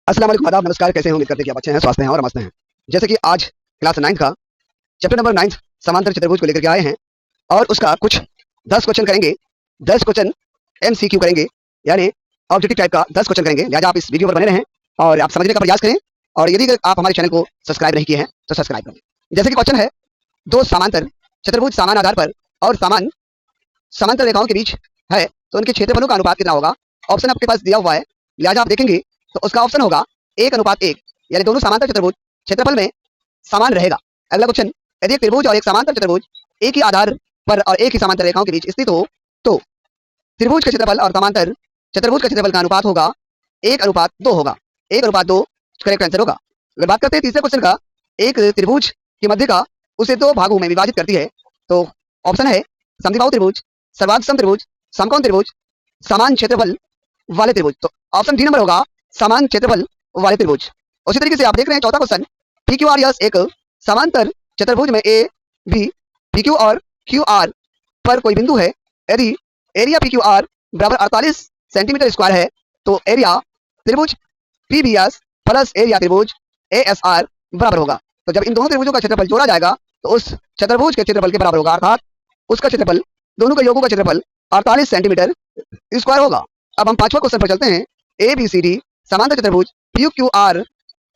अस्सलाम वालेकुम, आदाब, नमस्कार। कैसे हैं? उम्मीद करते हैं कि आप अच्छे हैं, स्वस्थ हैं और मस्त हैं। जैसे कि आज क्लास 9 का चैप्टर नंबर 9 समांतर चतुर्भुज को लेकर के आए हैं और उसका कुछ 10 क्वेश्चन करेंगे। 10 क्वेश्चन एमसीक्यू करेंगे, यानी ऑब्जेक्टिव टाइप का 10 क्वेश्चन करेंगे। लिहाजा आप इस वीडियो पर बने रहें और आप समझने का प्रयास करें। और यदि आप हमारे चैनल को सब्सक्राइब नहीं किए हैं तो सब्सक्राइब करें। जैसे कि क्वेश्चन है, दो समांतर चतुर्भुज समान आधार पर और समान समांतर रेखाओं के बीच है तो उनके क्षेत्रफलों का अनुपात कितना होगा। ऑप्शन आपके पास दिया हुआ है, लिहाजा आप देखेंगे तो उसका ऑप्शन होगा 1:1, यानी दोनों समांतर चतुर्भुज क्षेत्रफल में समान रहेगा। अगला क्वेश्चन, यदि एक त्रिभुज और एक समांतर चतुर्भुज एक ही आधार पर और एक ही समांतर रेखाओं के बीच स्थित हो तो त्रिभुज का क्षेत्रफल और समांतर चतुर्भुज का क्षेत्रफल का अनुपात होगा 1:2 होगा। 1:2 करेक्ट आंसर होगा। अगर बात करते हैं तीसरे क्वेश्चन का, एक त्रिभुज की मध्यिका उसे दो भागों में विभाजित करती है तो ऑप्शन है समद्विबाहु त्रिभुज, सर्वांग सम त्रिभुज, समकोण त्रिभुज, समान क्षेत्रफल वाले त्रिभुज। तो ऑप्शन डी नंबर होगा समान क्षेत्रफल वाले त्रिभुज। उसी तरीके से आप देख रहे हैं चौथा question, P Q R yes एक समांतर चतुर्भुज में ए बी पी क्यू और क्यू आर पर कोई बिंदु है। यदि एरिया पी क्यू आर बराबर 48 सेंटीमीटर स्क्वायर है तो एरिया त्रिभुज P B S plus area त्रिभुज ए एस आर बराबर होगा। तो जब इन दोनों त्रिभुजों का क्षेत्रफल जोड़ा जाएगा तो उस चतुर्भुज के क्षेत्रफल के बराबर होगा, अर्थात उसका क्षेत्रफल, दोनों के योगों का क्षेत्रफल 48 सेंटीमीटर स्क्वायर होगा। अब हम पांचवा क्वेश्चन पर चलते हैं। ए बी सी डी समांतर चतुर्भुज पी क्यू आर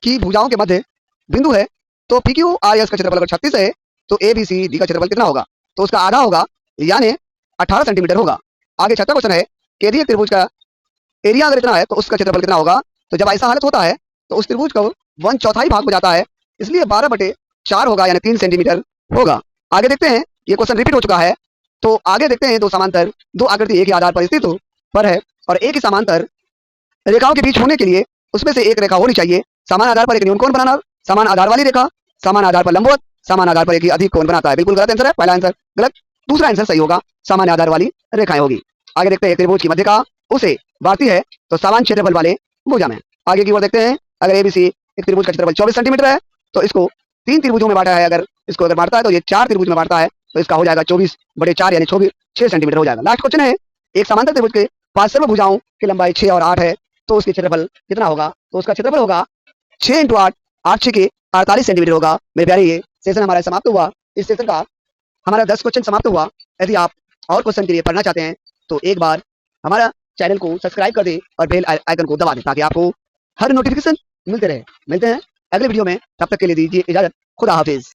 की भुजाओं के मध्य बिंदु है तो पी क्यू आर एस का क्षेत्रफल अगर 36 है तो ए बी सी डी का क्षेत्रफल कितना होगा। तो उसका आधा होगा, यानी 18 सेंटीमीटर होगा। आगे छठा क्वेश्चन है कि यदि एक त्रिभुज का एरिया अगर इतना है तो उसका क्षेत्रफल कितना होगा। तो जब ऐसा हालत होता है तो उस त्रिभुज को 1/4 भाग हो जाता है, इसलिए 12/4 होगा, यानी 3 सेंटीमीटर होगा। आगे देखते हैं, ये क्वेश्चन रिपीट हो चुका है। तो आगे देखते हैं, दो समांतर दो आकृति एक ही आधार पर स्थित हो पर है और एक ही समांतर रेखाओं के बीच होने के लिए उसमें से एक रेखा होनी चाहिए। समान आधार पर एक न्यून कोण बनाना, समान आधार वाली रेखा समान आधार पर लंबवत, समान आधार पर एक ही अधिक कोण बनाता है। बिल्कुल गलत आंसर है, पहला आंसर गलत, दूसरा आंसर सही होगा, समान आधार वाली रेखाएं होगी। आगे देखते हैं, त्रिभुज की मध्यिका उसे बांटती है तो समान क्षेत्रफल वाले भुजा में। आगे की ओर देखते हैं, अगर एबीसी एक त्रिभुज का क्षेत्रफल 24 सेंटीमीटर है तो इसको 3 त्रिभुजों में बांटा है। अगर इसको अगर बांटता है तो ये 4 त्रिभुज में बांटता है तो इसका हो जाएगा 24/4, यानी 6 सेंटीमीटर हो जाएगा। लास्ट क्वेश्चन है, एक समांतर त्रिभुज के पार्श्व भुजाओं की लंबाई 6 और 8 है तो उसके क्षेत्रफल कितना होगा। तो उसका क्षेत्रफल होगा 6 × 8, 8 6 के 48 सेंटीमीटर होगा। मेरे प्यारे, ये सेशन हमारा समाप्त हुआ। इस सेशन का हमारा 10 क्वेश्चन समाप्त हुआ। यदि आप और क्वेश्चन के लिए पढ़ना चाहते हैं तो एक बार हमारा चैनल को सब्सक्राइब कर दें और बेल आइकन को दबा दें ताकि आपको हर नोटिफिकेशन मिलते रहे। मिलते हैं अगले वीडियो में, तब तक के लिए दीजिए इजाजत। खुदा हाफिज।